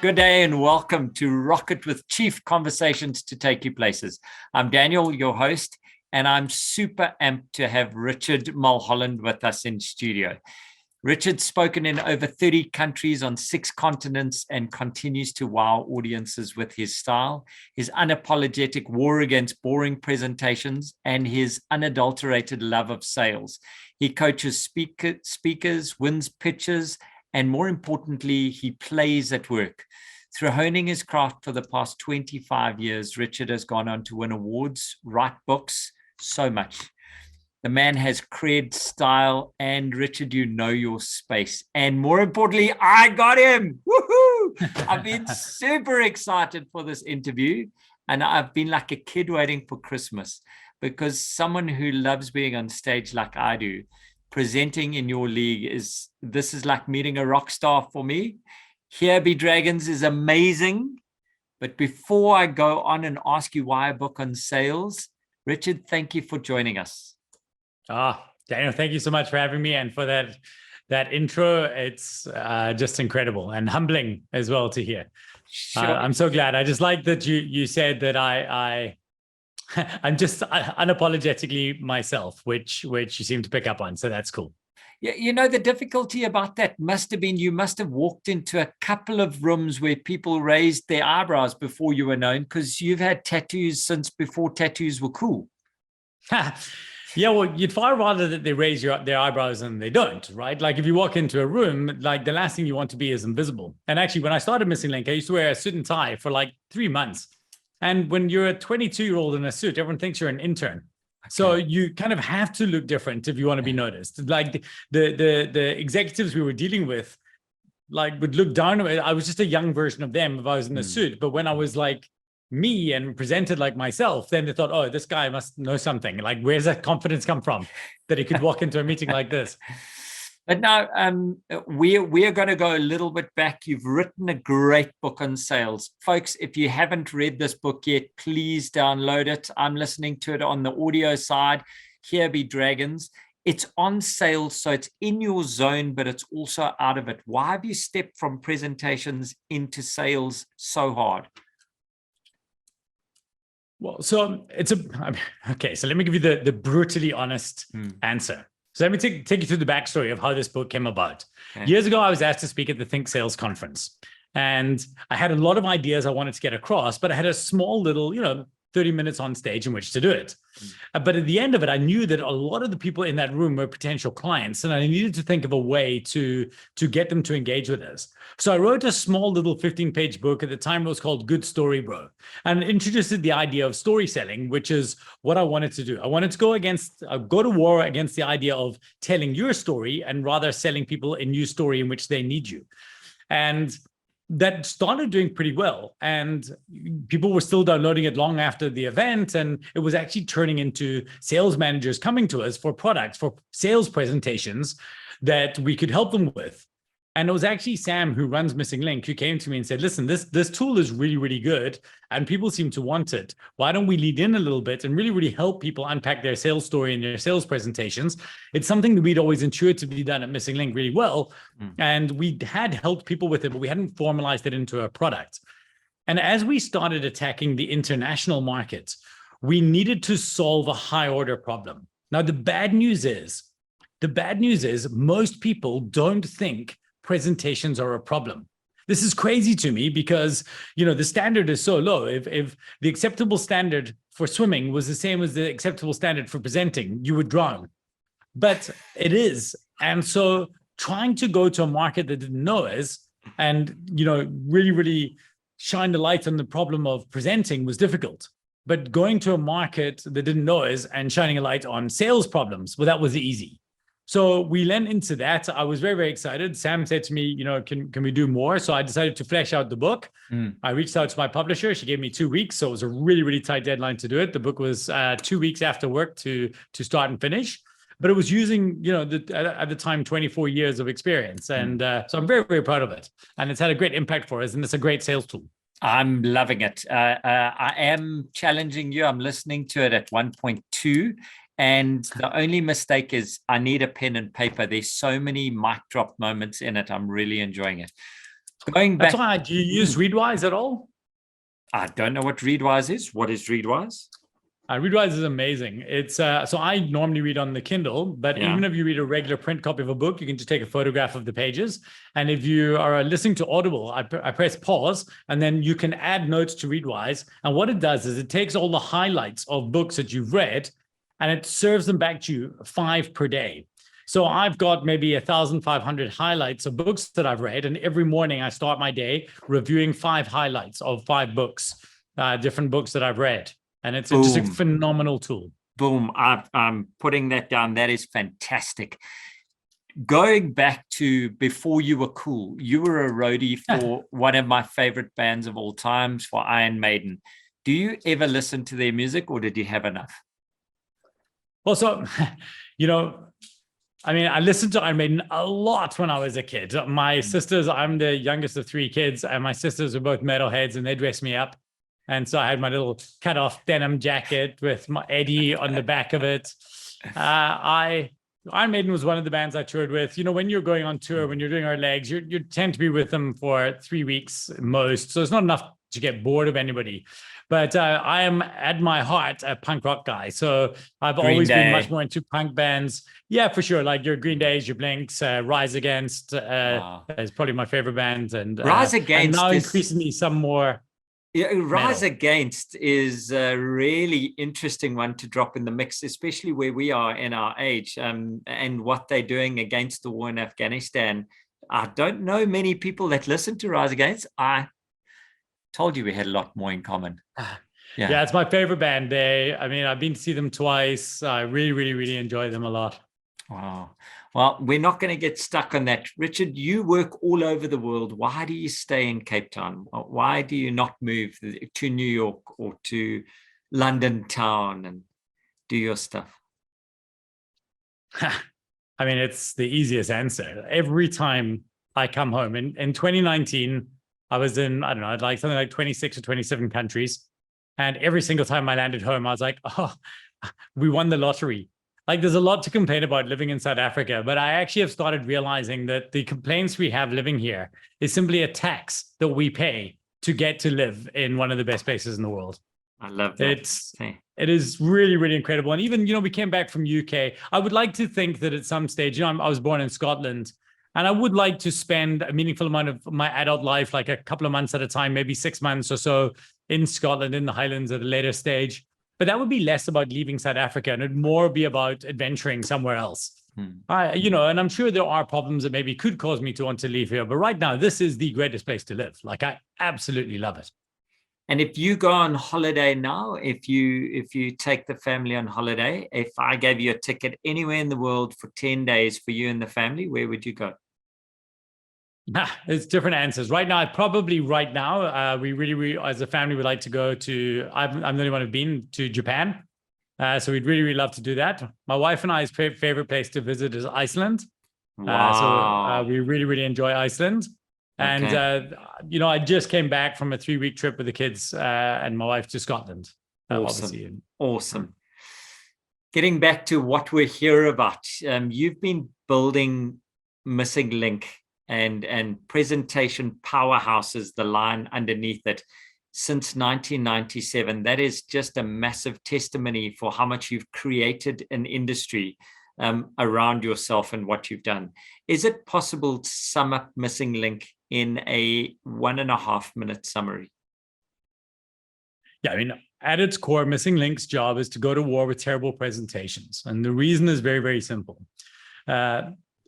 Good day and welcome to Rocket with Chief, conversations to take you places. I'm Daniel, your host, and I'm super amped to have Richard Mulholland with us in studio. Richard's spoken in over 30 countries on 6 continents and continues to wow audiences with his style, his unapologetic war against boring presentations, and his unadulterated love of sales. He coaches speakers, wins pitches, and more importantly, he plays at work. Through honing his craft for the past 25 years, Richard has gone on to win awards, write books, so much. The man has cred, style, and Richard, you know your space. And more importantly, I got him. Woohoo! I've been super excited for this interview, and I've been like a kid waiting for Christmas, because someone who loves being on stage like I do, presenting in your league is like meeting a rock star for me. Here Be Dragons is amazing. But before I go on and ask you why a book on sales, Richard, thank you for joining us. Daniel, thank you so much for having me and for that intro. It's just incredible and humbling as well to hear. Sure. I'm so glad. I just like that you said that I'm just unapologetically myself, which you seem to pick up on. So that's cool. Yeah, you know, the difficulty about that must have been you must have walked into a couple of rooms where people raised their eyebrows before you were known, because you've had tattoos since before tattoos were cool. Yeah, well, you'd far rather that they raise their eyebrows than they don't, right? Like if you walk into a room, like the last thing you want to be is invisible. And actually, when I started Missing Link, I used to wear a suit and tie for like 3 months. And when you're a 22-year-old in a suit, everyone thinks you're an intern. Okay. So you kind of have to look different if you want to be noticed. Like the executives we were dealing with, like would look down. I was just a young version of them if I was in a suit. But when I was like me and presented like myself, then they thought, oh, this guy must know something. Like, where's that confidence come from that he could walk into a meeting like this? But now we are going to go a little bit back. You've written a great book on sales. Folks, if you haven't read this book yet, please download it. I'm listening to it on the audio side. Here Be Dragons. It's on sales, so it's in your zone, but it's also out of it. Why have you stepped from presentations into sales so hard? Well, so okay. So let me give you the brutally honest answer. So let me take you through the backstory of how this book came about. Okay. Years ago, I was asked to speak at the Think Sales conference, and I had a lot of ideas I wanted to get across, but I had a small little, 30 minutes on stage in which to do it. But at the end of it, I knew that a lot of the people in that room were potential clients, and I needed to think of a way to get them to engage with us. So I wrote a small little 15-page book. At the time, it was called Good Story, Bro, and introduced the idea of story selling, which is what I wanted to do. I wanted to go to war against the idea of telling your story and rather selling people a new story in which they need you. And that started doing pretty well, and people were still downloading it long after the event, and it was actually turning into sales managers coming to us for products, for sales presentations that we could help them with. And it was actually Sam, who runs Missing Link, who came to me and said, listen, this tool is really, really good, and people seem to want it. Why don't we lead in a little bit and really, really help people unpack their sales story and their sales presentations? It's something that we'd always intuitively done at Missing Link really well. And we had helped people with it, but we hadn't formalized it into a product. And as we started attacking the international market, we needed to solve a high order problem. Now, the bad news is most people don't think presentations are a problem. This is crazy to me because, the standard is so low. If the acceptable standard for swimming was the same as the acceptable standard for presenting, you would drown. But it is. And so trying to go to a market that didn't know us and, really, really shine the light on the problem of presenting was difficult. But going to a market that didn't know us and shining a light on sales problems, well, that was easy. So we lent into that. I was very, very excited. Sam said to me, can we do more? So I decided to flesh out the book. I reached out to my publisher. She gave me 2 weeks. So it was a really, really tight deadline to do it. The book was 2 weeks after work to start and finish. But it was using, at the time, 24 years of experience. And so I'm very, very proud of it. And it's had a great impact for us. And it's a great sales tool. I'm loving it. I am challenging you. I'm listening to it at 1.2. And the only mistake is I need a pen and paper. There's so many mic drop moments in it. I'm really enjoying it. Going That's back, why. Do you use Readwise at all? I don't know what Readwise is. What is Readwise? Readwise is amazing. It's so I normally read on the Kindle, but even if you read a regular print copy of a book, you can just take a photograph of the pages. And if you are listening to Audible, I press pause, and then you can add notes to Readwise. And what it does is it takes all the highlights of books that you've read, and it serves them back to you 5 per day. So I've got maybe 1,500 highlights of books that I've read, and every morning I start my day reviewing 5 highlights of 5 books, different books that I've read. And it's just a phenomenal tool. Boom. I'm putting that down. That is fantastic. Going back to before you were cool, you were a roadie for one of my favorite bands of all times, for Iron Maiden. Do you ever listen to their music, or did you have enough? Well, so, I listened to Iron Maiden a lot when I was a kid. My sisters, I'm the youngest of 3 kids, and my sisters were both metalheads, and they dressed me up. And so I had my little cut-off denim jacket with my Eddie on the back of it. Iron Maiden was one of the bands I toured with. When you're going on tour, when you're doing our legs, you tend to be with them for 3 weeks most. So it's not enough to get bored of anybody. But I am, at my heart, a punk rock guy. So I've always been much more into punk bands. Yeah, for sure. Like your Green Days, your Blinks, Rise Against is probably my favorite band. And Rise Against, and now increasingly some more. Yeah, Rise metal. Against is a really interesting one to drop in the mix, especially where we are in our age, and what they're doing against the war in Afghanistan. I don't know many people that listen to Rise Against. I told you we had a lot more in common. Yeah, it's my favorite band. I've been to see them twice. I really, really, really enjoy them a lot. Wow. Well, we're not going to get stuck on that. Richard, you work all over the world. Why do you stay in Cape Town? Why do you not move to New York or to London town and do your stuff? It's the easiest answer. Every time I come home, in 2019, I was in, I don't know, like something like 26 or 27 countries. And every single time I landed home, I was like, oh, we won the lottery. Like, there's a lot to complain about living in South Africa, but I actually have started realizing that the complaints we have living here is simply a tax that we pay to get to live in one of the best places in the world. I love that. It is really, really incredible. And even, we came back from UK. I would like to think that at some stage, I was born in Scotland, and I would like to spend a meaningful amount of my adult life, like a couple of months at a time, maybe 6 months or so in Scotland, in the Highlands at a later stage. But that would be less about leaving South Africa, and it'd more be about adventuring somewhere else. And I'm sure there are problems that maybe could cause me to want to leave here. But right now, this is the greatest place to live. Like, I absolutely love it. And if you go on holiday now, if you take the family on holiday, if I gave you a ticket anywhere in the world for 10 days for you and the family, where would you go? It's different answers. Right now, we really, as a family, would like to go to, I'm the only one who's been to Japan. So we'd really, really love to do that. My wife and I's favorite place to visit is Iceland. Wow. So we really, really enjoy Iceland. And, I just came back from a 3-week trip with the kids and my wife to Scotland. Awesome. Getting back to what we're here about, you've been building Missing Link and presentation powerhouses, the line underneath it, since 1997. That is just a massive testimony for how much you've created an industry around yourself and what you've done. Is it possible to sum up Missing Link in a 1.5-minute summary? Yeah, at its core, Missing Link's job is to go to war with terrible presentations. And the reason is very, very simple.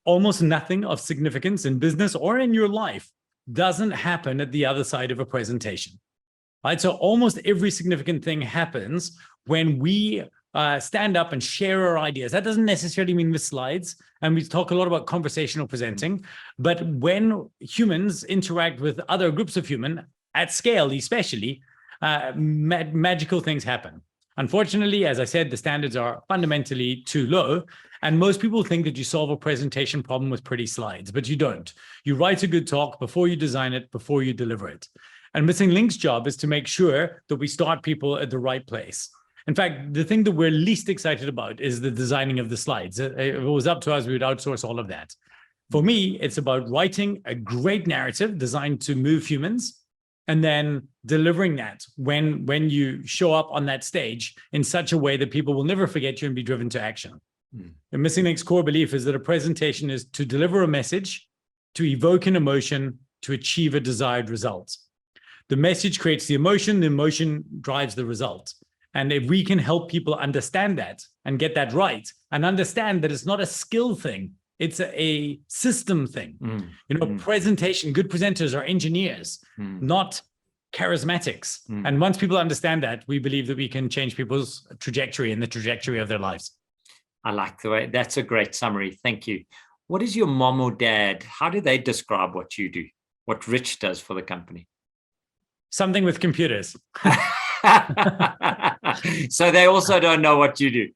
Almost nothing of significance in business or in your life doesn't happen at the other side of a presentation, right? So almost every significant thing happens when we stand up and share our ideas. That doesn't necessarily mean with slides. And we talk a lot about conversational presenting, but when humans interact with other groups of humans at scale, especially, magical things happen. Unfortunately, as I said, the standards are fundamentally too low. And most people think that you solve a presentation problem with pretty slides, but you don't. You write a good talk before you design it, before you deliver it. And Missing Link's job is to make sure that we start people at the right place. In fact, the thing that we're least excited about is the designing of the slides. If it was up to us, we would outsource all of that. For me, it's about writing a great narrative designed to move humans and then delivering that when you show up on that stage in such a way that people will never forget you and be driven to action. The Missing Link's core belief is that a presentation is to deliver a message, to evoke an emotion, to achieve a desired result. The message creates the emotion drives the result. And if we can help people understand that and get that right and understand that it's not a skill thing, it's a system thing. Presentation, good presenters are engineers, not charismatics. And once people understand that, we believe that we can change people's trajectory and the trajectory of their lives. I like the way, that's a great summary. Thank you. What is your mom or dad? How do they describe what you do, what Rich does for the company? Something with computers. So they also don't know what you do.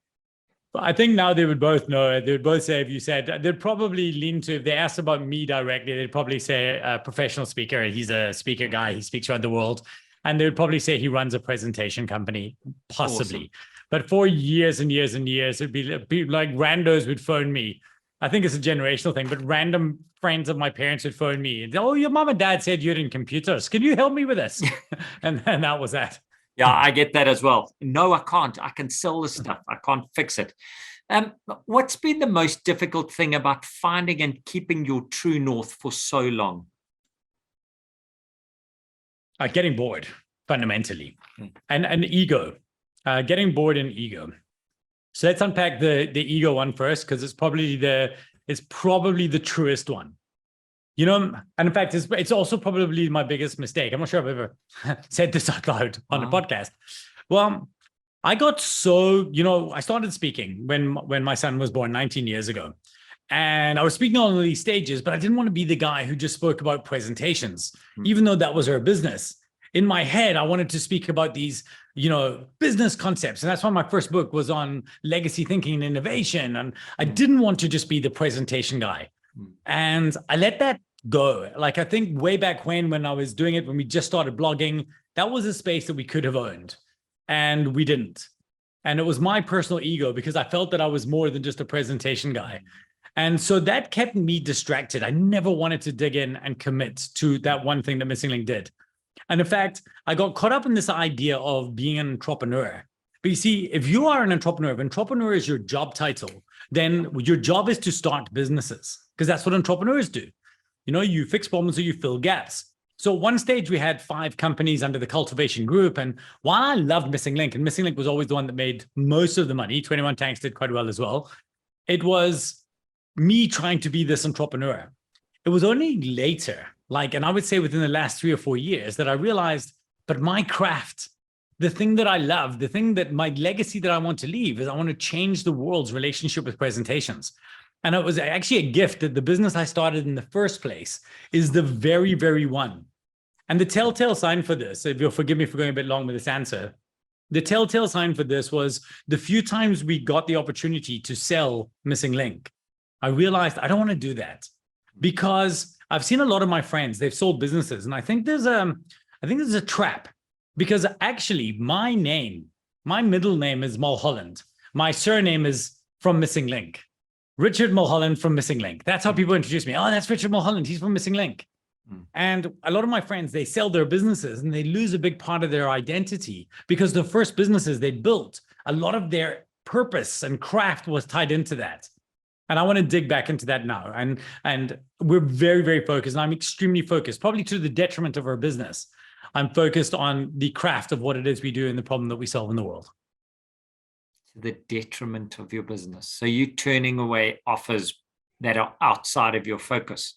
I think now they would both know. They would both say, if you said, they'd probably lean to, if they asked about me directly, they'd probably say a professional speaker. He's a speaker guy. He speaks around the world. And they would probably say he runs a presentation company, possibly. Awesome. But for years and years and years, it'd be like randos would phone me. I think it's a generational thing, but random friends of my parents would phone me. And, oh, your mom and dad said you're in computers. Can you help me with this? and that was that. Yeah, I get that as well. No, I can't. I can sell this stuff. I can't fix it. What's been the most difficult thing about finding and keeping your true north for so long? Getting bored, fundamentally, and ego. Getting bored and ego. So let's unpack the ego one first, because it's probably the truest one. And in fact, it's also probably my biggest mistake. I'm not sure I've ever said this out loud on a podcast. Well, I got so, I started speaking when my son was born 19 years ago. And I was speaking on these stages, but I didn't want to be the guy who just spoke about presentations, even though that was our business. In my head, I wanted to speak about these, business concepts. And that's why my first book was on legacy thinking and innovation. And I didn't want to just be the presentation guy. And I let that go. Like, I think way back when I was doing it, when we just started blogging, that was a space that we could have owned, and we didn't. And it was my personal ego, because I felt that I was more than just a presentation guy. And so that kept me distracted. I never wanted to dig in and commit to that one thing that Missing Link did. And in fact, I got caught up in this idea of being an entrepreneur. But you see, if you are an entrepreneur, if entrepreneur is your job title, then your job is to start businesses, because that's what entrepreneurs do. You fix problems or you fill gaps. So at one stage, we had 5 companies under the cultivation group. And while I loved Missing Link, and Missing Link was always the one that made most of the money, 21 Tanks did quite well as well, it was me trying to be this entrepreneur. It was only later, and I would say within the last 3 or 4 years, that I realized, but my craft, the thing that I love, the thing that my legacy that I want to leave, is I want to change the world's relationship with presentations. And it was actually a gift that the business I started in the first place is the very, very one. And the telltale sign for this, if you'll forgive me for going a bit long with this answer, the telltale sign for this was the few times we got the opportunity to sell Missing Link, I realized I don't want to do that, because I've seen a lot of my friends, they've sold businesses. And I think there's a trap, because actually my middle name is Mulholland. My surname is from Missing Link. Richard Mulholland from Missing Link. That's how people introduce me. Oh, that's Richard Mulholland. He's from Missing Link. And a lot of my friends, they sell their businesses and they lose a big part of their identity, because the first businesses they built, a lot of their purpose and craft was tied into that. And I want to dig back into that now. And we're very, very focused. And I'm extremely focused, probably to the detriment of our business. I'm focused on the craft of what it is we do and the problem that we solve in the world. The detriment of your business. So you're turning away offers that are outside of your focus.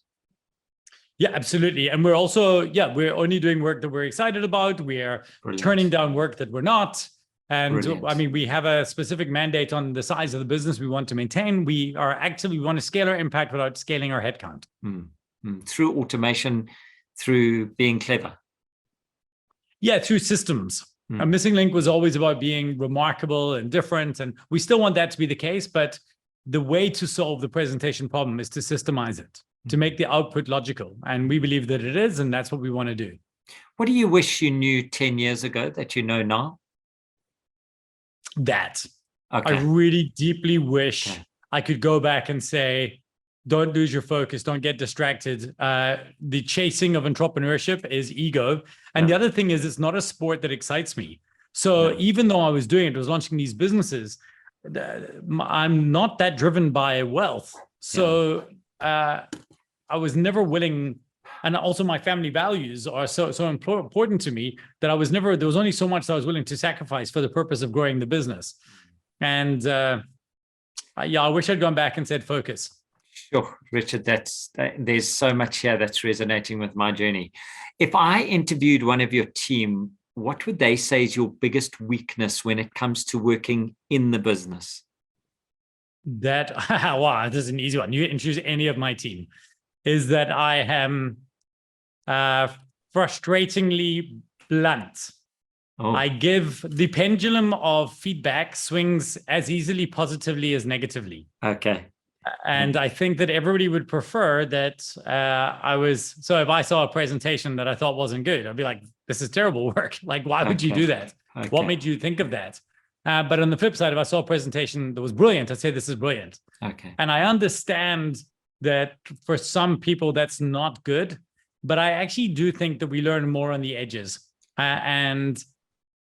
Yeah, absolutely. And we're also, we're only doing work that we're excited about. We're turning down work that we're not. And brilliant. I mean, we have a specific mandate on the size of the business we want to maintain. We want to scale our impact without scaling our headcount. Through automation, through being clever. Yeah, through systems. A Missing Link was always about being remarkable and different, and we still want that to be the case, but the way to solve the presentation problem is to systemize it, to make the output logical, and we believe that it is, and that's what we want to do. What do you wish you knew 10 years ago that you know now? That. Okay. I really deeply wish I could go back and say, don't lose your focus, don't get distracted. The chasing of entrepreneurship is ego. And the other thing is, it's not a sport that excites me. So even though I was doing it, I was launching these businesses, I'm not that driven by wealth. So I was never willing, and also my family values are so important to me that there was only so much that I was willing to sacrifice for the purpose of growing the business. And I wish I'd gone back and said focus. Sure, Richard, there's so much here that's resonating with my journey. If I interviewed one of your team, what would they say is your biggest weakness when it comes to working in the business? Wow, this is an easy one. You introduce any of my team, is that I am frustratingly blunt. I give the pendulum of feedback swings as easily positively as negatively. Okay. And I think that everybody would prefer that so if I saw a presentation that I thought wasn't good, I'd be like, this is terrible work. Like, why would you do that? What made you think of that? But on the flip side, if I saw a presentation that was brilliant, I'd say this is brilliant. Okay. And I understand that for some people that's not good, but I actually do think that we learn more on the edges. And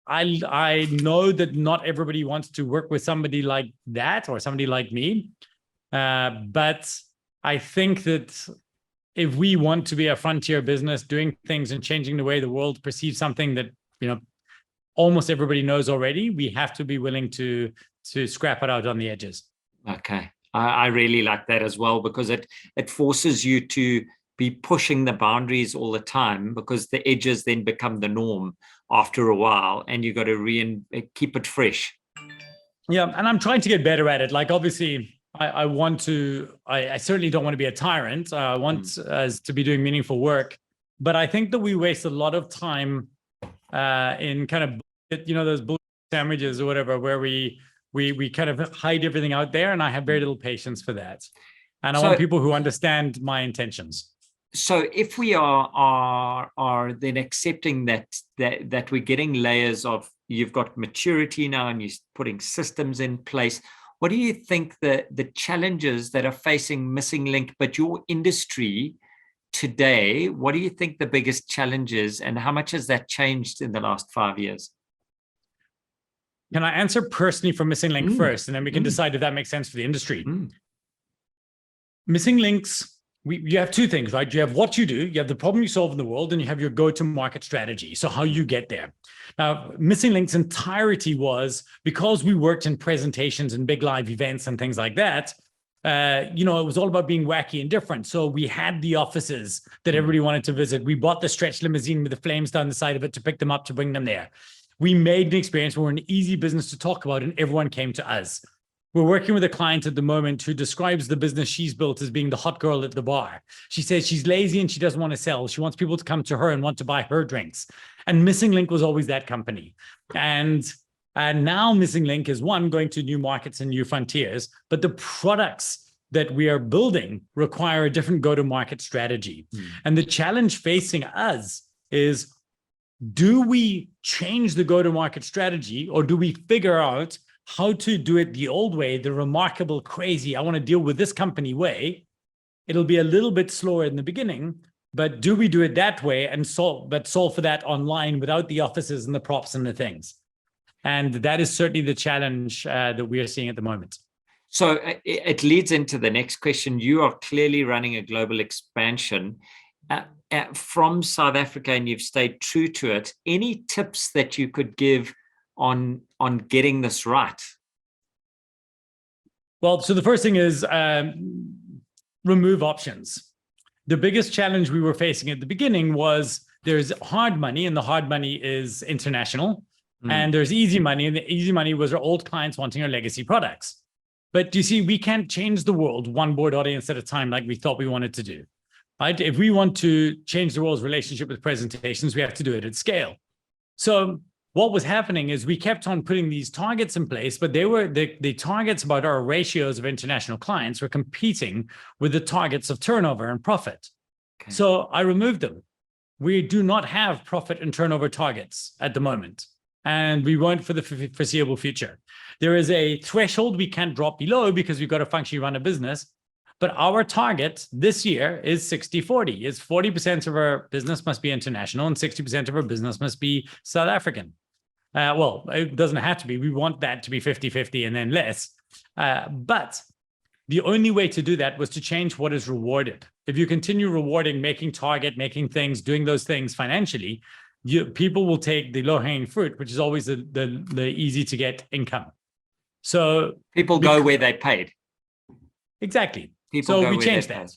I know that not everybody wants to work with somebody like that or somebody like me. But I think that if we want to be a frontier business, doing things and changing the way the world perceives something that, almost everybody knows already, we have to be willing to scrap it out on the edges. Okay. I really like that as well, because it forces you to be pushing the boundaries all the time, because the edges then become the norm after a while, and you got to keep it fresh. Yeah. And I'm trying to get better at it. Like, obviously, I certainly don't want to be a tyrant. I want us to be doing meaningful work, but I think that we waste a lot of time in kind of, those bullshit sandwiches or whatever, where we kind of hide everything out there. And I have very little patience for that. And I want people who understand my intentions. So if we are then accepting that we're getting layers of, you've got maturity now and you're putting systems in place, what do you think the challenges that are facing Missing Link, but your industry today, what do you think the biggest challenge is, and how much has that changed in the last 5 years? Can I answer personally for Missing Link first, and then we can decide if that makes sense for the industry? Missing Links, you have two things, right? You have what you do, you have the problem you solve in the world, and you have your go-to-market strategy. So how you get there. Now, Missing Link's entirety was because we worked in presentations and big live events and things like that. It was all about being wacky and different. So we had the offices that everybody wanted to visit. We bought the stretch limousine with the flames down the side of it to pick them up, to bring them there. We made an experience where we're an easy business to talk about, and everyone came to us. We're working with a client at the moment who describes the business she's built as being the hot girl at the bar. She says she's lazy and she doesn't want to sell. She wants people to come to her and want to buy her drinks. And Missing Link was always that company. And now Missing Link is, one, going to new markets and new frontiers, but the products that we are building require a different go-to-market strategy. And the challenge facing us is, do we change the go-to-market strategy, or do we figure out how to do it the old way, the remarkable, crazy, I want to deal with this company way? It'll be a little bit slower in the beginning, but do we do it that way and solve for that online without the offices and the props and the things? And that is certainly the challenge that we are seeing at the moment. So it leads into the next question. You are clearly running a global expansion from South Africa, and you've stayed true to it. Any tips that you could give on getting this right? Well, so the first thing is remove options. The biggest challenge we were facing at the beginning was there's hard money, and the hard money is international, and there's easy money, and the easy money was our old clients wanting our legacy products. But you see, we can't change the world one board audience at a time like we thought we wanted to do. Right? If we want to change the world's relationship with presentations, we have to do it at scale. So what was happening is we kept on putting these targets in place, but they were the targets about our ratios of international clients were competing with the targets of turnover and profit. Okay. So I removed them. We do not have profit and turnover targets at the moment, and we won't for the foreseeable future. There is a threshold we can't drop below because we've got to functionally run a business, But our target this year is 60-40. Is 40% of our business must be international and 60% of our business must be South African. Well, it doesn't have to be. We want that to be 50-50 and then less. But the only way to do that was to change what is rewarded. If you continue rewarding, making target, making things, doing those things financially, people will take the low-hanging fruit, which is always the easy to get income. So people go where they paid. Exactly. People so we changed that.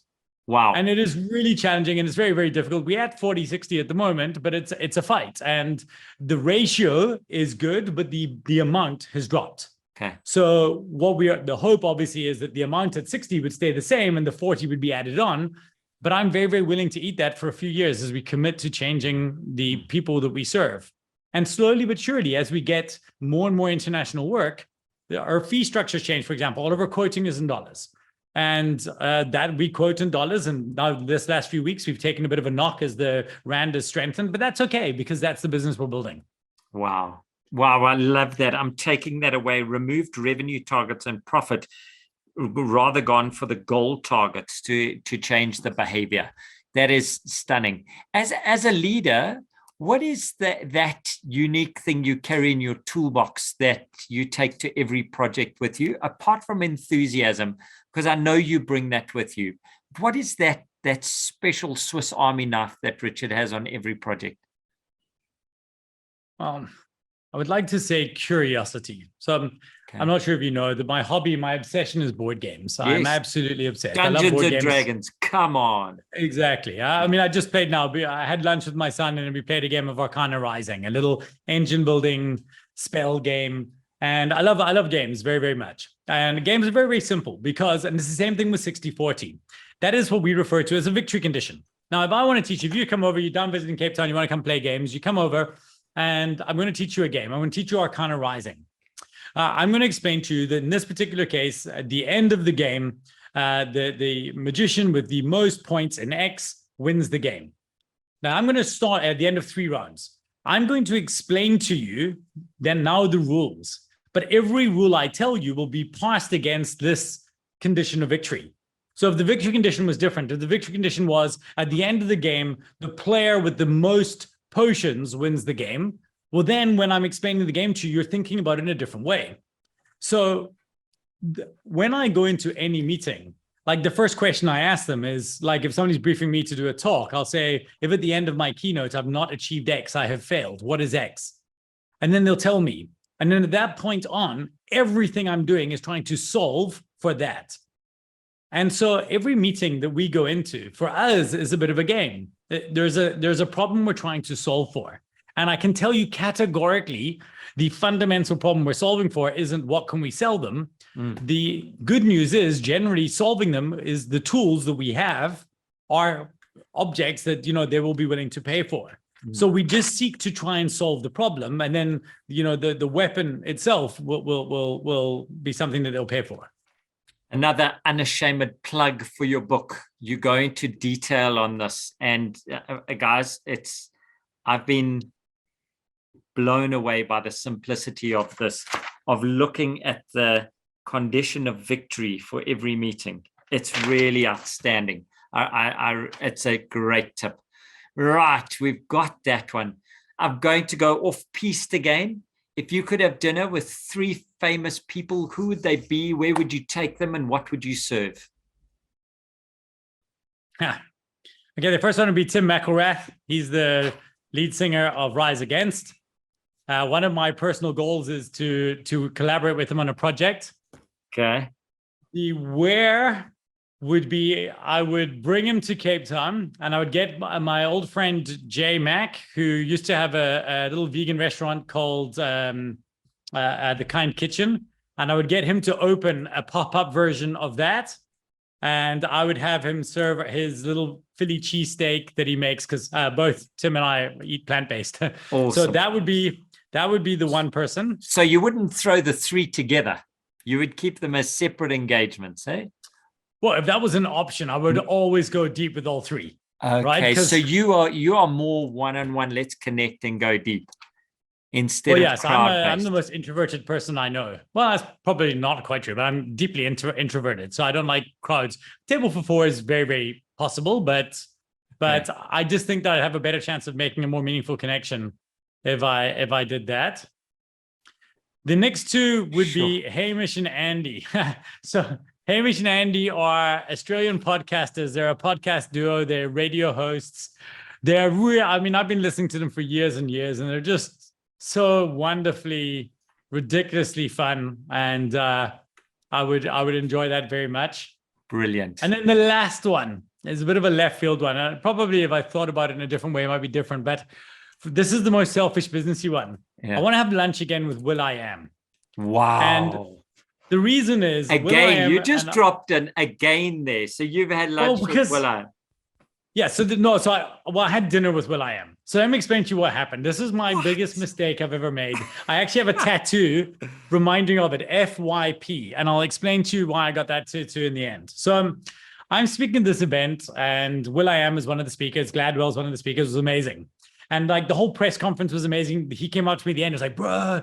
Wow. And it is really challenging and it's very, very difficult. We're at 40-60 at the moment, but it's a fight. And the ratio is good, but the amount has dropped. Okay. So the hope obviously is that the amount at 60 would stay the same and the 40 would be added on. But I'm very, very willing to eat that for a few years as we commit to changing the people that we serve. And slowly but surely, as we get more and more international work, our fee structures change. For example, all of our quoting is in dollars. And that we quote in dollars. And now this last few weeks, we've taken a bit of a knock as the rand has strengthened, but that's okay because that's the business we're building. Wow. Wow. I love that. I'm taking that away. Removed revenue targets and profit, rather gone for the goal targets to change the behavior. That is stunning. As a leader, what is that unique thing you carry in your toolbox that you take to every project with you, apart from enthusiasm? Because I know you bring that with you. What is that special Swiss Army knife that Richard has on every project? I would like to say curiosity. So I'm not sure if you know that my hobby, my obsession is board games. Yes. I'm absolutely obsessed. Dungeons and Dragons. Come on. Exactly. I mean, I just played now. I had lunch with my son and we played a game of Arcana Rising, a little engine building spell game. And I love games very, very much. And games are very, very simple because, and it's the same thing with 60-40. That is what we refer to as a victory condition. Now, if I want to teach you, if you come over, you're down visiting Cape Town, you want to come play games, you come over and I'm going to teach you a game. I'm going to teach you Arcana Rising. I'm going to explain to you that in this particular case, at the end of the game, the magician with the most points in X wins the game. Now, I'm going to start at the end of 3 rounds. I'm going to explain to you then now the rules. But every rule I tell you will be passed against this condition of victory. So if the victory condition was different, if the victory condition was at the end of the game, the player with the most potions wins the game, well, then when I'm explaining the game to you, you're thinking about it in a different way. So when I go into any meeting, like the first question I ask them is like, if somebody's briefing me to do a talk, I'll say, if at the end of my keynote, I've not achieved X, I have failed. What is X? And then they'll tell me. And then at that point on, everything I'm doing is trying to solve for that. And so every meeting that we go into for us is a bit of a game. There's a problem we're trying to solve for. And I can tell you categorically, the fundamental problem we're solving for isn't what can we sell them. The good news is generally solving them is the tools that we have are objects that, they will be willing to pay for. So we just seek to try and solve the problem. And then, the weapon itself will be something that they'll pay for. Another unashamed plug for your book. You go into detail on this. And guys, I've been blown away by the simplicity of this, of looking at the condition of victory for every meeting. It's really outstanding. It's a great tip. Right, we've got that one. I'm going to go off piste again. If you could have dinner with 3 famous people, who would they be? Where would you take them? And what would you serve? Okay, the first one would be Tim McElrath. He's the lead singer of Rise Against. One of my personal goals is to collaborate with him on a project. Okay. The where would be, I would bring him to Cape Town and I would get my old friend Jay Mack, who used to have a little vegan restaurant called The Kind Kitchen. And I would get him to open a pop-up version of that. And I would have him serve his little Philly cheesesteak that he makes, because both Tim and I eat plant-based. Awesome. So that would be the one person. So you wouldn't throw the 3 together. You would keep them as separate engagements, eh? Well, if that was an option, I would always go deep with all 3. Okay, right? So you are more one-on-one. Let's connect and go deep. instead Well, of yes, I'm crowd-based. the most introverted person I know. Well, that's probably not quite true, but I'm deeply introverted, so I don't like crowds. Table for four is very, very possible, but I just think that I'd have a better chance of making a more meaningful connection if I did that. The next two would be Hamish and Andy. So Hamish and Andy are Australian podcasters. They're a podcast duo. They're radio hosts. They're real. I mean, I've been listening to them for years and years, and they're just so wonderfully, ridiculously fun. And I would enjoy that very much. Brilliant. And then the last one is a bit of a left field one. And probably if I thought about it in a different way, it might be different. But this is the most selfish businessy one. Yeah. I want to have lunch again with will.i.am. Wow. And the reason is again, you just dropped an again there. So you've had lunch with will.i.am. Yeah, so I had dinner with will.i.am. So let me explain to you what happened. This is my biggest mistake I've ever made. I actually have a tattoo reminding of it, FYP, and I'll explain to you why I got that tattoo in the end. So I'm speaking at this event, and will.i.am is one of the speakers. Gladwell's one of the speakers. It was amazing. And like the whole press conference was amazing. He came up to me at the end. He was like, bro,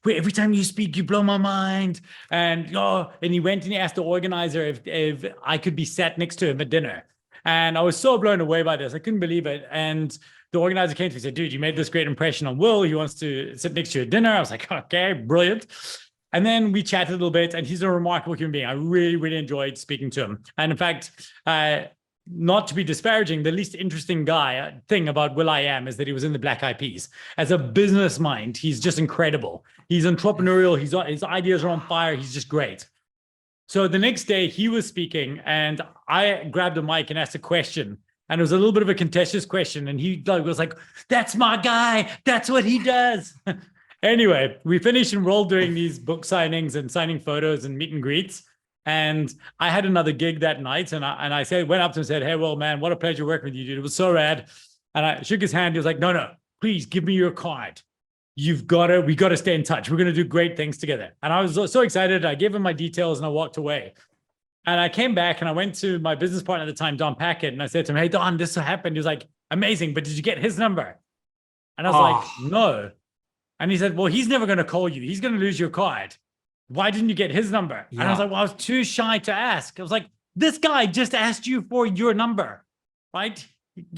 wait, every time you speak, you blow my mind. And he went and he asked the organizer if I could be sat next to him at dinner. And I was so blown away by this. I couldn't believe it. And the organizer came to me and said, dude, you made this great impression on Will. He wants to sit next to you at dinner. I was like, okay, brilliant. And then we chatted a little bit, and he's a remarkable human being. I really, really enjoyed speaking to him. And in fact, not to be disparaging, the least interesting thing about will.i.am is that he was in the Black Eyed Peas. As a business mind, he's just incredible. He's entrepreneurial. His ideas are on fire. He's just great. So the next day he was speaking, and I grabbed a mic and asked a question, and it was a little bit of a contentious question. And he was like, that's my guy. That's what he does. Anyway, we finished and we're all doing these book signings and signing photos and meet and greets. And I had another gig that night, and I went up to him and said, hey, well, man, what a pleasure working with you, dude. It was so rad. And I shook his hand. He was like, no, please give me your card. We got to stay in touch. We're going to do great things together. And I was so excited. I gave him my details and I walked away. And I came back and I went to my business partner at the time, Don Packett. And I said to him, hey, Don, this happened. He was like, amazing. But did you get his number? And I was like, no. And he said, well, he's never going to call you. He's going to lose your card. Why didn't you get his number? Yeah. And I was like, well, I was too shy to ask. I was like, this guy just asked you for your number, right?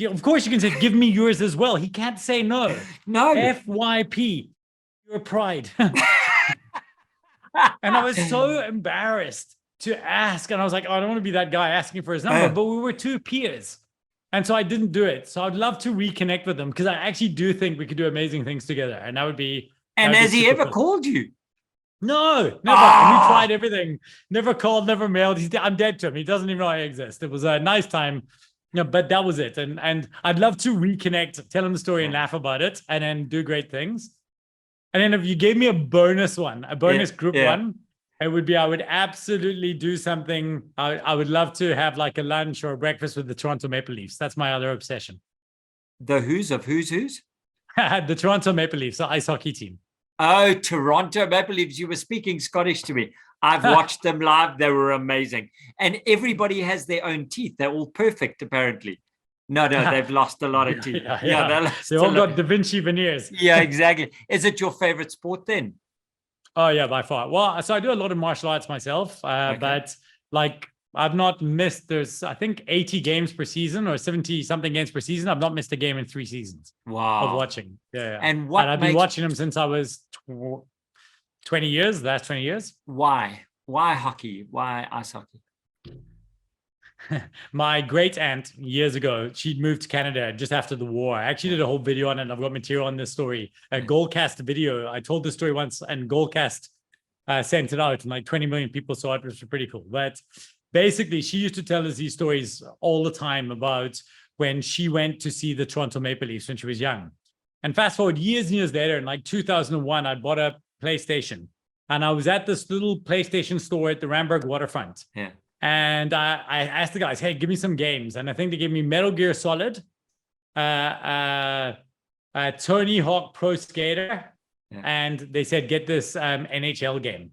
Of course you can say, give me yours as well. He can't say no. No. FYP, your pride. And I was so embarrassed to ask. And I was like, oh, I don't want to be that guy asking for his number. But we were two peers. And so I didn't do it. So I'd love to reconnect with them, because I actually do think we could do amazing things together. And that would be. And has he ever called you? No, never. And we tried everything. Never called, never mailed. I'm dead to him. He doesn't even know I exist. It was a nice time. Yeah, but that was it. And I'd love to reconnect, tell him the story and laugh about it, and then do great things. And then if you gave me a bonus group one, it would be, I would absolutely do something. I would love to have like a lunch or a breakfast with the Toronto Maple Leafs. That's my other obsession. The who's? The Toronto Maple Leafs, the ice hockey team. Oh, Toronto Maple Leafs. You were speaking Scottish to me. I've watched them live. They were amazing. And everybody has their own teeth. They're all perfect, apparently. No, they've lost a lot of teeth. They all got Da Vinci veneers. Yeah, exactly. Is it your favorite sport then? Oh, yeah, by far. Well, so I do a lot of martial arts myself, but like I've not missed, there's, I think, 80 games per season or 70 something games per season. I've not missed a game in 3 seasons of watching. Yeah. And I've been watching them since I was 20 years, the last 20 years. Why? Why hockey? Why ice hockey? My great aunt years ago, she'd moved to Canada just after the war. I actually did a whole video on it. I've got material on this story, a Goldcast video. I told the story once, and Goldcast sent it out, and like 20 million people saw it, which was pretty cool. But basically, she used to tell us these stories all the time about when she went to see the Toronto Maple Leafs when she was young. And fast forward years and years later, in like 2001, I bought a PlayStation, and I was at this little PlayStation store at the Ramberg waterfront. Yeah. And I asked the guys, hey, give me some games. And I think they gave me Metal Gear Solid, Tony Hawk Pro Skater, and they said, get this NHL game.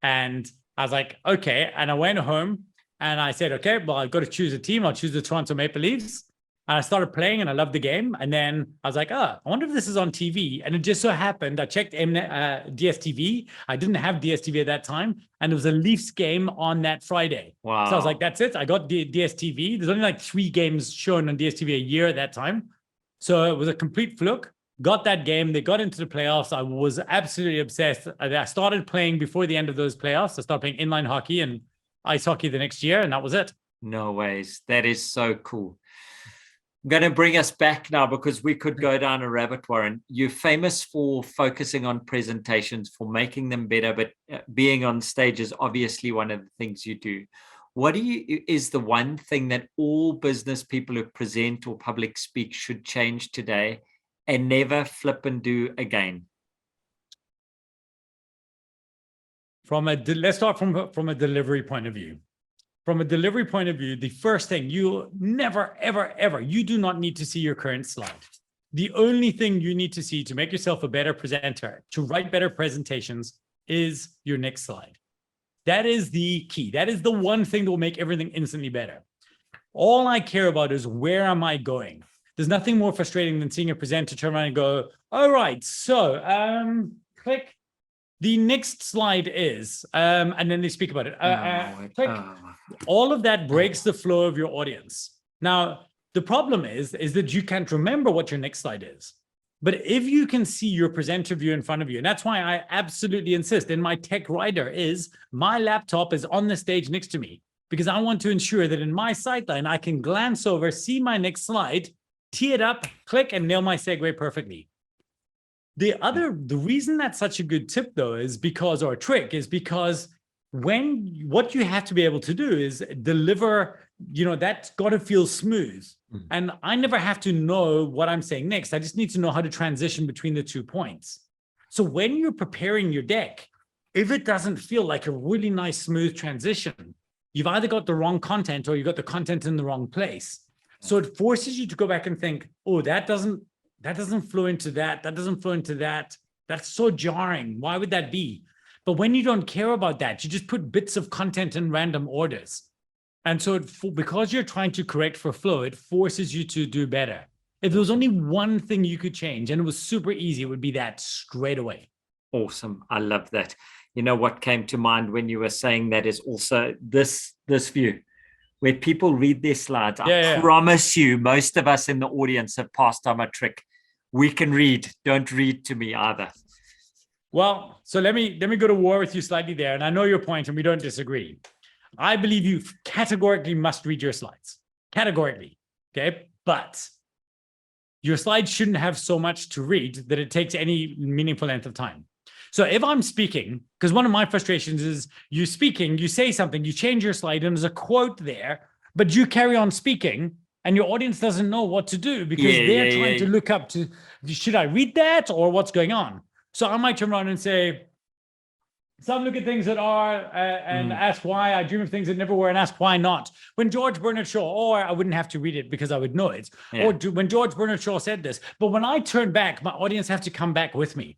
And I was like, okay. And I went home and I said, okay, well, I've got to choose a team. I'll choose the Toronto Maple Leafs. And I started playing and I loved the game. And then I was like, I wonder if this is on TV. And it just so happened, I checked DSTV. I didn't have DSTV at that time. And there was a Leafs game on that Friday. Wow. So I was like, that's it. I got DSTV. There's only like 3 games shown on DSTV a year at that time. So it was a complete fluke. Got that game. They got into the playoffs. I was absolutely obsessed. I started playing before the end of those playoffs. I started playing inline hockey and ice hockey the next year. And that was it. No ways. That is so cool. I'm going to bring us back now because we could go down a rabbit warren. You're famous for focusing on presentations, for making them better, but being on stage is obviously one of the things you do. What is the one thing that all business people who present or public speak should change today and never flip and do again? Let's start from a delivery point of view. From a delivery point of view, the first thing, you never, ever, ever, you do not need to see your current slide. The only thing you need to see to make yourself a better presenter, to write better presentations, is your next slide. That is the key. That is the one thing that will make everything instantly better. All I care about is where am I going? There's nothing more frustrating than seeing a presenter turn around and go, all right, so click. The next slide is, and then they speak about it. Click. All of that breaks the flow of your audience. Now, the problem is that you can't remember what your next slide is. But if you can see your presenter view in front of you, and that's why I absolutely insist in my tech rider is my laptop is on the stage next to me, because I want to ensure that in my sightline, I can glance over, see my next slide, tee it up, click, and nail my segue perfectly. The reason that's such a good tip though is because, or a trick, is because what you have to be able to do is deliver, that's got to feel smooth. Mm-hmm. And I never have to know what I'm saying next. I just need to know how to transition between the 2 points. So when you're preparing your deck, if it doesn't feel like a really nice, smooth transition, you've either got the wrong content or you've got the content in the wrong place. So it forces you to go back and think, oh, that doesn't flow into that. That doesn't flow into that. That's so jarring. Why would that be? But when you don't care about that, you just put bits of content in random orders. And so because you're trying to correct for flow, it forces you to do better. If there was only one thing you could change and it was super easy, it would be that straight away. Awesome. I love that. You know, what came to mind when you were saying that is also this view. Where people read their slides. I promise you, most of us in the audience have passed on a trick. We can read. Don't read to me either. Well, so let me go to war with you slightly there. And I know your point and we don't disagree. I believe you categorically must read your slides. Categorically. Okay. But your slides shouldn't have so much to read that it takes any meaningful length of time. So if I'm speaking, because one of my frustrations is you speaking, you say something, you change your slide and there's a quote there, but you carry on speaking and your audience doesn't know what to do because they're trying to look up to, should I read that or what's going on? So I might turn around and say, some look at things that are and ask why. I dream of things that never were and ask why not. When George Bernard Shaw, or I wouldn't have to read it because I would know it. Yeah. Or when George Bernard Shaw said this, but when I turn back, my audience have to come back with me.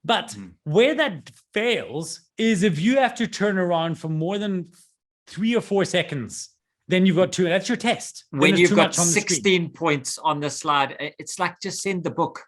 But where that fails is if you have to turn around for more than 3 or 4 seconds, then you've got to, that's your test. When you've got 16 points on the slide, it's like just send the book.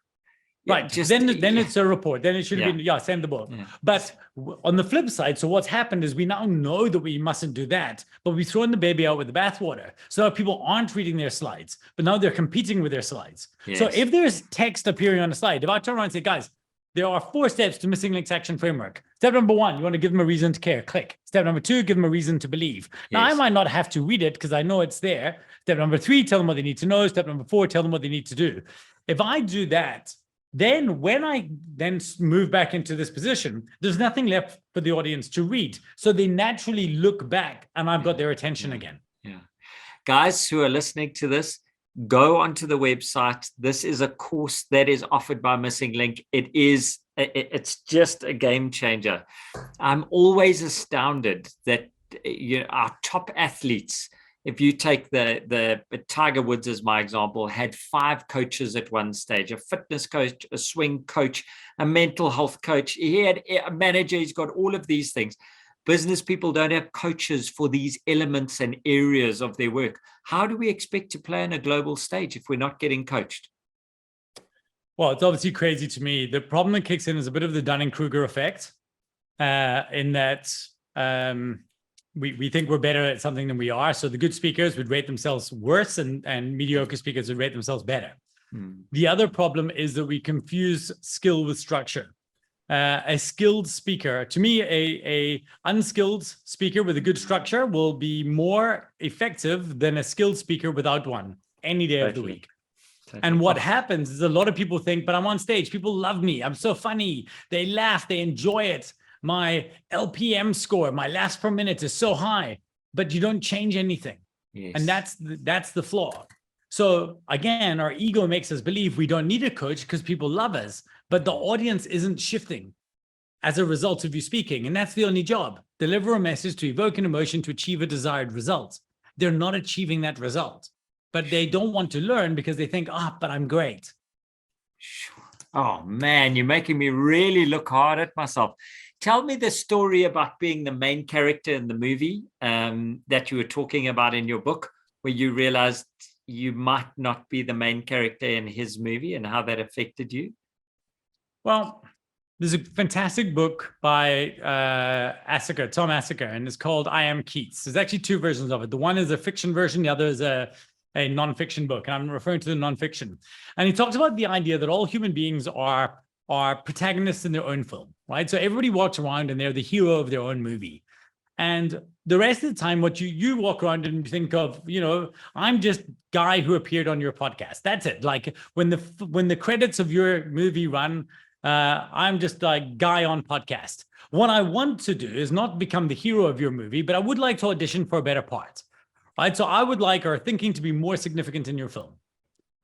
Right. Then it's a report. Then it should have been, send the book. Yeah. But on the flip side, so what's happened is we now know that we mustn't do that, but we've thrown the baby out with the bathwater. So now people aren't reading their slides, but now they're competing with their slides. Yes. So if there's text appearing on the slide, if I turn around and say, guys, there are 4 steps to missing links action framework. Step number 1, you want to give them a reason to care. Click. Step number 2, give them a reason to believe. Yes. Now, I might not have to read it because I know it's there. Step number 3, tell them what they need to know. Step number 4, tell them what they need to do. If I do that, then when I then move back into this position, there's nothing left for the audience to read. So they naturally look back and I've got their attention again. Yeah. Guys who are listening to this, go onto the website. This is a course that is offered by Missing Link. It's just a game changer. I'm always astounded that our top athletes, if you take the Tiger Woods as my example, had 5 coaches at one stage, a fitness coach, a swing coach, a mental health coach. He had a manager. He's got all of these things. Business people don't have coaches for these elements and areas of their work. How do we expect to play on a global stage if we're not getting coached? Well, it's obviously crazy to me. The problem that kicks in is a bit of the Dunning-Kruger effect, in that we think we're better at something than we are. So the good speakers would rate themselves worse, and mediocre speakers would rate themselves better. The other problem is that we confuse skill with structure. A skilled speaker, to me, a unskilled speaker with a good structure will be more effective than a skilled speaker without one any day of the week. And what happens is a lot of people think, but I'm on stage, people love me, I'm so funny, they laugh, they enjoy it. My LPM score, my laughs per minute is so high, but you don't change anything. Yes. And that's the flaw. So again, our ego makes us believe we don't need a coach because people love us, but the audience isn't shifting as a result of you speaking. And that's the only job. Deliver a message to evoke an emotion to achieve a desired result. They're not achieving that result, but they don't want to learn because they think, but I'm great. Oh man, you're making me really look hard at myself. Tell me the story about being the main character in the movie that you were talking about in your book, where you realized you might not be the main character in his movie and how that affected you. Well, there's a fantastic book by Tom Asaker, and it's called I Am Keats. There's actually two versions of it. The one is a fiction version, the other is a nonfiction book, and I'm referring to the nonfiction. And he talks about the idea that all human beings are protagonists in their own film, right? So everybody walks around and they're the hero of their own movie. And the rest of the time, what you walk around and think of, I'm just guy who appeared on your podcast. That's it. Like when the credits of your movie run, I'm just like guy on podcast. What I want to do is not become the hero of your movie, but I would like to audition for a better part, right? So I would like our thinking to be more significant in your film.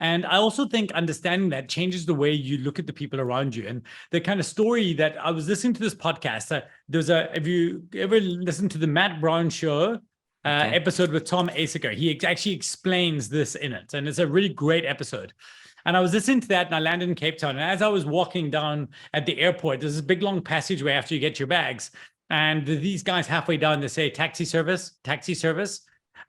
And I also think understanding that changes the way you look at the people around you. And the kind of story that I was listening to this podcast, have you ever listened to the Matt Brown show episode with Tom Asaker? He actually explains this in it. And it's a really great episode. And I was listening to that and I landed in Cape Town. And as I was walking down at the airport, there's this big long passageway after you get your bags. And these guys halfway down, they say, taxi service.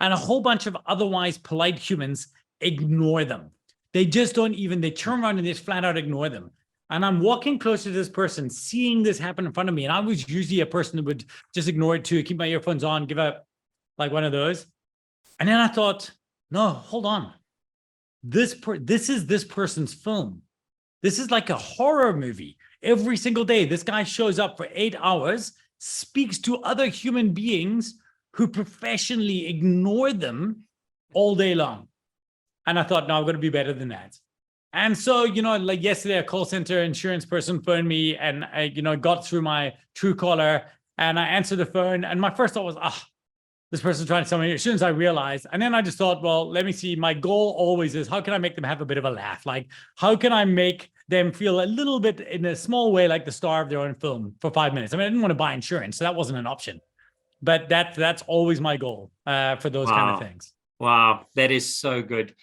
And a whole bunch of otherwise polite humans ignore them. They just they turn around and just flat out ignore them. And I'm walking closer to this person, seeing this happen in front of me. And I was usually a person who would just ignore it too, keep my earphones on, give up like one of those. And then I thought, no, hold on. This is this person's film. This is like a horror movie. Every single day, this guy shows up for 8 hours, speaks to other human beings who professionally ignore them all day long. And I thought, no, I'm going to be better than that. And so, like yesterday, a call center insurance person phoned me and I, got through my Truecaller and I answered the phone. And my first thought was, this person's trying to sell me insurance, I realized. And then I just thought, well, let me see. My goal always is, how can I make them have a bit of a laugh? Like, how can I make them feel a little bit in a small way like the star of their own film for 5 minutes? I mean, I didn't want to buy insurance, so that wasn't an option. But that's always my goal for those kind of things. Wow, that is so good.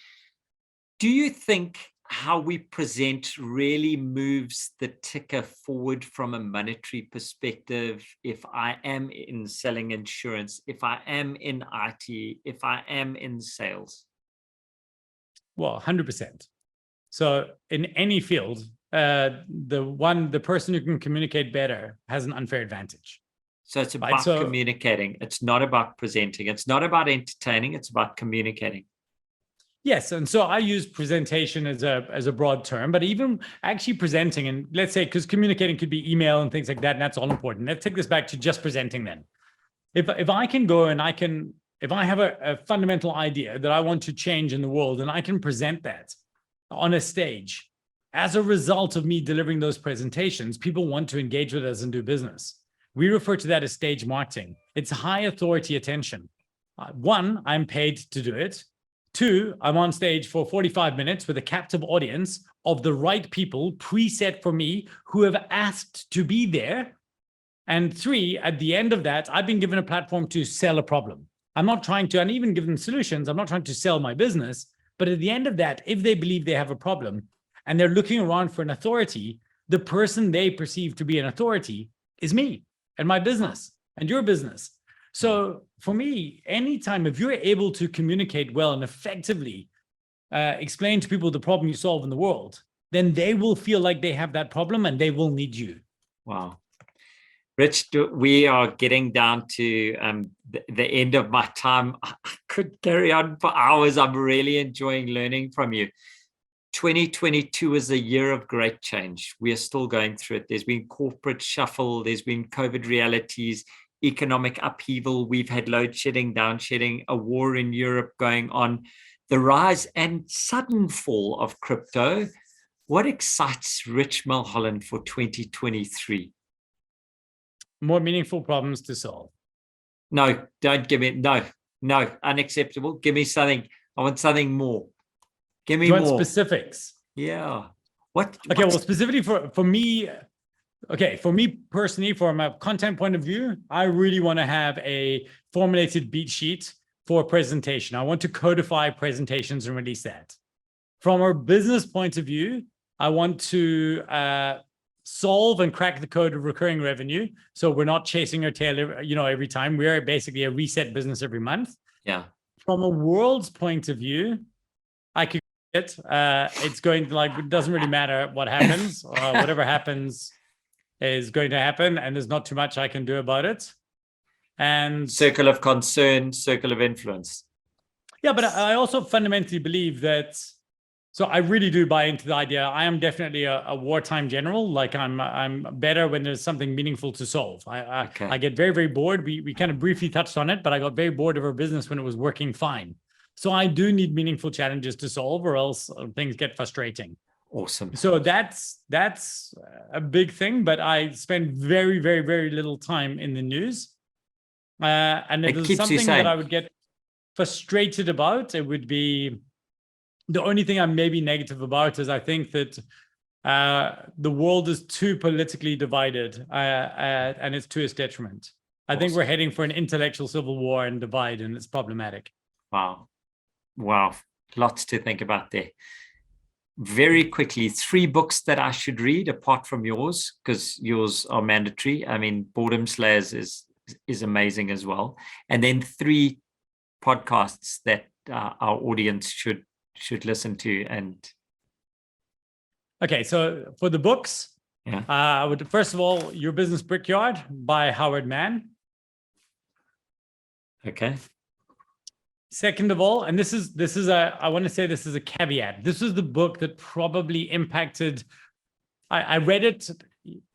Do you think how we present really moves the ticker forward from a monetary perspective? If I am in selling insurance, if I am in IT, if I am in sales? Well, 100%. So in any field, the person who can communicate better has an unfair advantage. So it's about communicating. It's not about presenting. It's not about entertaining. It's about communicating. Yes, and so I use presentation as a broad term, but even actually presenting, and let's say, because communicating could be email and things like that, and that's all important. Let's take this back to just presenting then. If I can go and if I have a fundamental idea that I want to change in the world, and I can present that on a stage, as a result of me delivering those presentations, people want to engage with us and do business. We refer to that as stage marketing. It's high authority attention. One, I'm paid to do it. Two, I'm on stage for 45 minutes with a captive audience of the right people preset for me who have asked to be there. And three, at the end of that, I've been given a platform to sell a problem. I'm not trying to, and even give them solutions. I'm not trying to sell my business. But at the end of that, if they believe they have a problem and they're looking around for an authority, the person they perceive to be an authority is me and my business. and your business. So for me, anytime if you're able to communicate well and effectively explain to people the problem you solve in the world, then they will feel like they have that problem and they will need you. Wow. Rich, we are getting down to the end of my time. I could carry on for hours. I'm really enjoying learning from you. 2022 is a year of great change. We are still going through it. There's been corporate shuffle. There's been COVID realities, economic upheaval. We've had load shedding, down shedding, a war in Europe going on, the rise and sudden fall of crypto. What excites Rich Mulholland for 2023? More meaningful problems to solve. No, don't give me, no, unacceptable. Give me something. I want something more. Give me more specifics. Yeah. Okay, well, specifically for me, okay, for me personally, from a content point of view, I really want to have a formulated beat sheet for a presentation. I want to codify presentations and release that. From a business point of view, I want to solve and crack the code of recurring revenue. So we're not chasing our tail, every time. We're basically a reset business every month. Yeah. From a world's point of view, I could it. It's going to it doesn't really matter what happens. Whatever happens is going to happen, and there's not too much I can do about it. And circle of concern, circle of influence. Yeah, but I also fundamentally believe that. So I really do buy into the idea. I am definitely a wartime general. Like I'm better when there's something meaningful to solve. I get very, very bored. We kind of briefly touched on it, but I got very bored of our business when it was working fine. So I do need meaningful challenges to solve, or else things get frustrating. Awesome. So that's a big thing, but I spend very, very, very little time in the news. And if there's something that I would get frustrated about, it would be the only thing I'm maybe negative about is I think that the world is too politically divided, and it's to its detriment. I think we're heading for an intellectual civil war and divide, and it's problematic. Wow. Lots to think about there. Very quickly, 3 books that I should read apart from yours, because yours are mandatory. I mean, Boredom Slayers is amazing as well. And then 3 podcasts that our audience should listen to. And okay, so for the books, I would first of all, Your Business Brickyard by Howard Mann. Okay. Second of all, and this is I want to say this is a caveat. This is the book that probably impacted. I read it,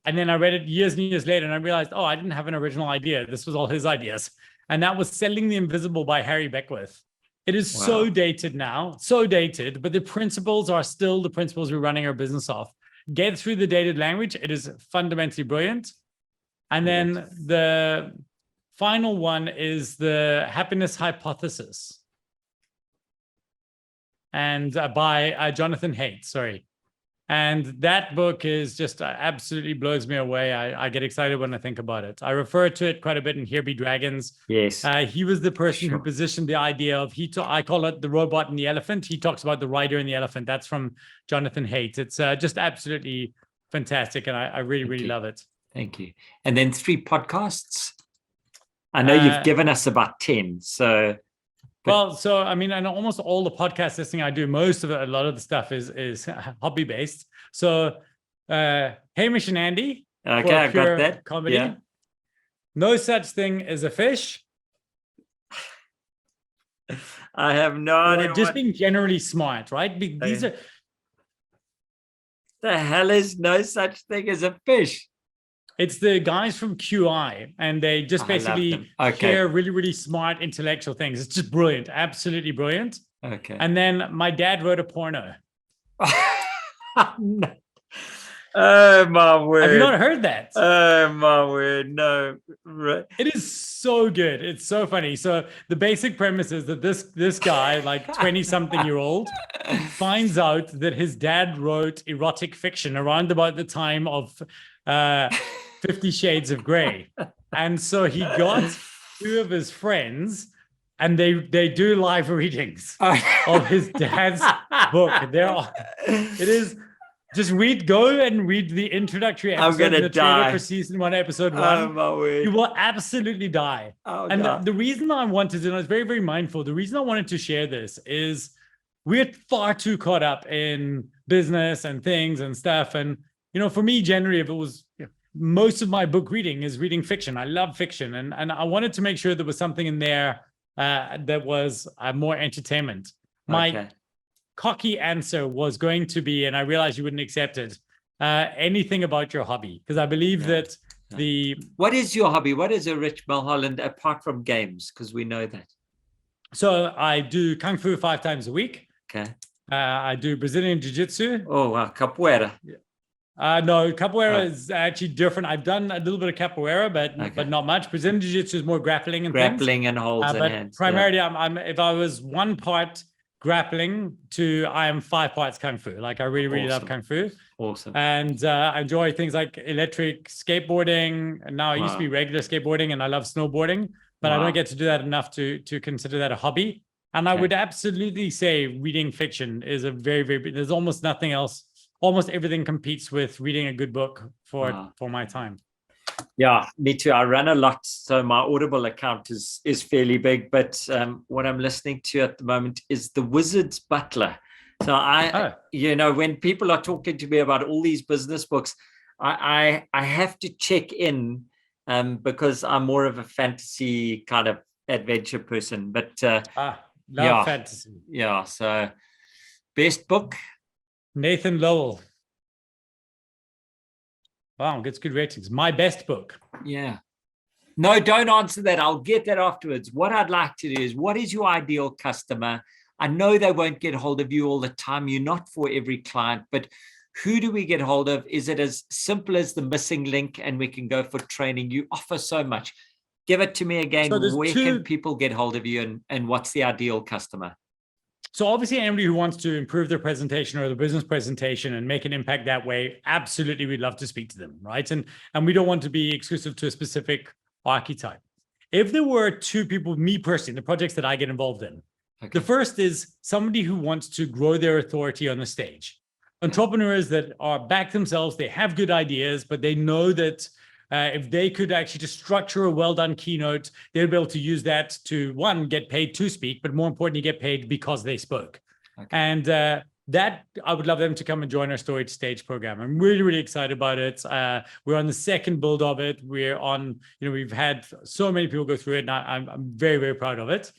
and then I read it years and years later, and I realized, I didn't have an original idea. This was all his ideas, and that was Selling the Invisible by Harry Beckwith. It is so dated now, but the principles are still the principles we're running our business off. Get through the dated language. It is fundamentally brilliant. And then the final one is The Happiness Hypothesis, and by Jonathan Haidt, sorry. And that book is just absolutely blows me away. I get excited when I think about it. I refer to it quite a bit in Here Be Dragons. Yes. He was the person who positioned the idea of, I call it the robot and the elephant. He talks about the rider and the elephant. That's from Jonathan Haidt. It's just absolutely fantastic. And I really, really love it. Thank you. And then 3 podcasts. I know you've given us about 10. So, I mean, and almost all the podcast listening I do, most of it, a lot of the stuff is hobby based. So, Hamish and Andy. Okay, I've got that. Comedy. Yeah. No Such Thing as a Fish. I have no idea. Just being generally smart, right? These are. The hell is No Such Thing as a Fish? It's the guys from QI, and they just basically share really, really smart intellectual things. It's just brilliant, absolutely brilliant. Okay. And then My Dad Wrote a Porno. No. Oh my word! Have you not heard that? Oh my word! No. It is so good. It's so funny. So the basic premise is that this guy, like 20-something-year-old, finds out that his dad wrote erotic fiction around about the time of 50 Shades of Grey. And so he got 2 of his friends, and they do live readings of his dad's book. It is Just go and read the introductory episode in the trailer for season 1, episode 1. Oh, my word. You will absolutely die. The reason I wanted to, and I was very, very mindful, the reason I wanted to share this is we're far too caught up in business and things and stuff. And, for me, generally, if it was, most of my book reading is reading fiction. I love fiction. And I wanted to make sure there was something in there that was more entertainment. My cocky answer was going to be, and I realized you wouldn't accept it, anything about your hobby, because I believe that What is your hobby? What is a Rich Mulholland apart from games? Because we know that. So I do Kung Fu 5 times a week. Okay. I do Brazilian Jiu-Jitsu. Oh, wow. Capoeira. No, Capoeira is actually different. I've done a little bit of Capoeira, but not much. Brazilian Jiu-Jitsu is more grappling and holds and hands. Primarily, I'm if I was 1 part grappling I am 5 parts Kung Fu. Like I really love Kung Fu. Awesome. And I enjoy things like electric skateboarding. And now I used to be regular skateboarding, and I love snowboarding, but I don't get to do that enough to consider that a hobby. And I would absolutely say reading fiction is a very, very, there's almost nothing else. Almost everything competes with reading a good book for my time. Yeah, me too. I run a lot, so my Audible account is fairly big. But what I'm listening to at the moment is The Wizard's Butler. So when people are talking to me about all these business books, I have to check in because I'm more of a fantasy kind of adventure person. But love fantasy. Yeah. So best book. Nathan Lowell. Wow, gets good ratings. My best book. Yeah. No, don't answer that. I'll get that afterwards. What I'd like to do is, what is your ideal customer? I know they won't get hold of you all the time. You're not for every client, but who do we get hold of? Is it as simple as the missing link and we can go for training? You offer so much. Give it to me again. So where can people get hold of you, and what's the ideal customer? So obviously anybody who wants to improve their presentation or their business presentation and make an impact that way, absolutely, we'd love to speak to them, right? And we don't want to be exclusive to a specific archetype. If there were 2 people, me personally, the projects that I get involved in, the first is somebody who wants to grow their authority on the stage. Entrepreneurs that are back themselves, they have good ideas, but they know that if they could actually just structure a well-done keynote, they'd be able to use that to, 1, get paid to speak, but more importantly, get paid because they spoke. And that, I would love them to come and join our Story to Stage program. I'm really, really excited about it. We're on the 2nd build of it. We're on, we've had so many people go through it, and I'm very, very proud of it.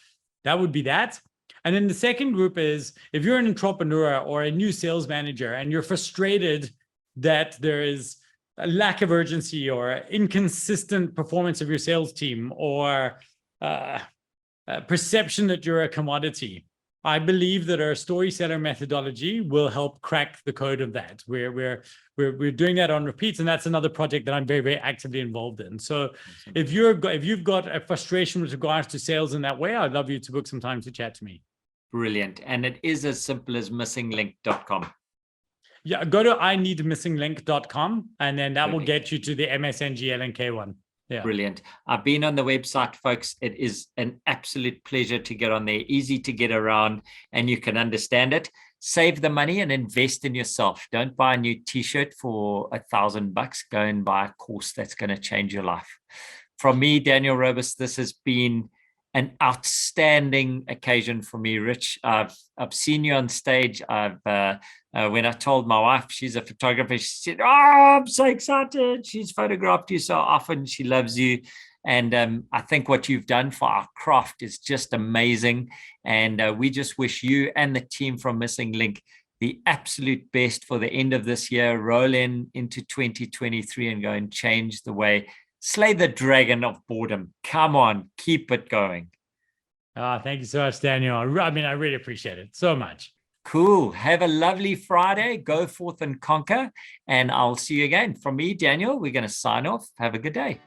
That would be that. And then the second group is, if you're an entrepreneur or a new sales manager and you're frustrated that there is a lack of urgency or inconsistent performance of your sales team, or perception that you're a commodity, I believe that our story seller methodology will help crack the code of that. We're doing that on repeats, and that's another project that I'm very, very actively involved in. So if you've got a frustration with regards to sales in that way, I'd love you to book some time to chat to me. Brilliant. And it is as simple as missinglink.com. Yeah, go to ineedmissinglink.com, and then that will get you to the MSNGLNK one. Yeah. Brilliant. I've been on the website, folks. It is an absolute pleasure to get on there, easy to get around, and you can understand it. Save the money and invest in yourself. Don't buy a new t-shirt for $1,000. Go and buy a course that's going to change your life. From me, Daniel Robus, this has been an outstanding occasion for me, Rich. I've seen you on stage. When I told my wife, she's a photographer, she said, "Oh, I'm so excited. She's photographed you so often. She loves you." And I think what you've done for our craft is just amazing. And we just wish you and the team from Missing Link the absolute best for the end of this year. Roll into 2023 and go and change the way. Slay the dragon of boredom. Come on, keep it going. Thank you so much, Daniel. I really appreciate it so much. Cool. Have a lovely Friday. Go forth and conquer. And I'll see you again. From me, Daniel, we're going to sign off. Have a good day.